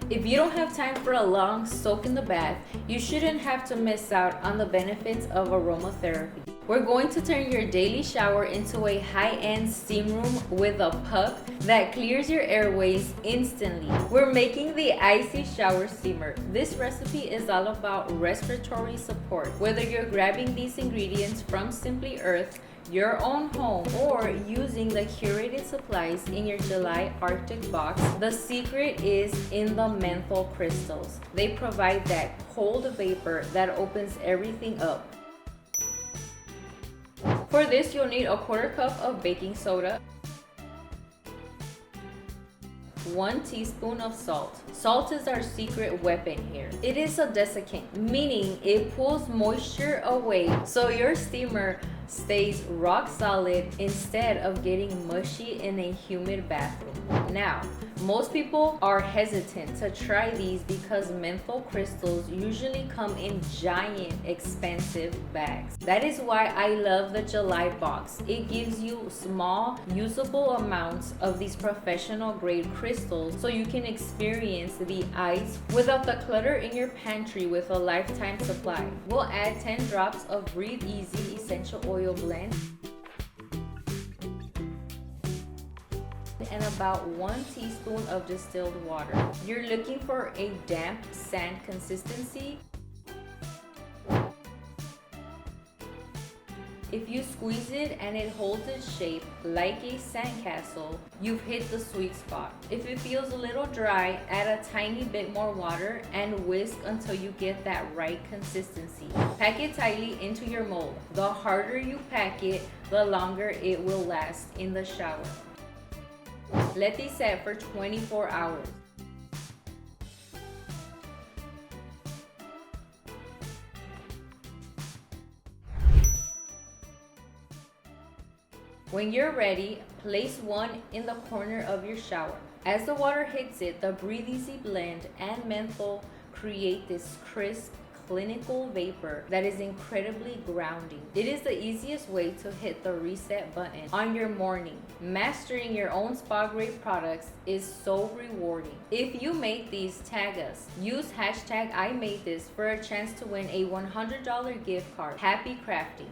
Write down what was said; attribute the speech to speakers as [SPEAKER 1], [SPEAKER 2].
[SPEAKER 1] If you don't have time for a long soak in the bath, you shouldn't have to miss out on the benefits of aromatherapy. We're going to turn your daily shower into a high-end steam room with a puck that clears your airways instantly. We're making the Icy Shower Steamer. This recipe is all about respiratory support. Whether you're grabbing these ingredients from Simply Earth, your own home, or using the curated supplies in your July Arctic box, the secret is in the menthol crystals. They provide that cold vapor that opens everything up. For this, you'll need a quarter cup of baking soda, 1 teaspoon of salt. Salt is our secret weapon here. It is a desiccant, meaning it pulls moisture away so your steamer stays rock solid instead of getting mushy in a humid bathroom. Now, most people are hesitant to try these because menthol crystals usually come in giant, expensive bags. That is why I love the July box. It gives you small, usable amounts of these professional grade crystals so you can experience the ice without the clutter in your pantry with a lifetime supply. We'll add 10 drops of Breathe Easy essential oil blend and about 1 teaspoon of distilled water. You're looking for a damp sand consistency. If you squeeze it and it holds its shape like a sandcastle, you've hit the sweet spot. If it feels a little dry, add a tiny bit more water and whisk until you get that right consistency. Pack it tightly into your mold. The harder you pack it, the longer it will last in the shower. Let these set for 24 hours. When you're ready, place one in the corner of your shower. As the water hits it, the Breathe Easy blend and menthol create this crisp, clinical vapor that is incredibly grounding. It is the easiest way to hit the reset button on your morning. Mastering your own spa grade products is so rewarding. If you make these, tag us. Use hashtag I made this for a chance to win a $100 gift card. Happy crafting!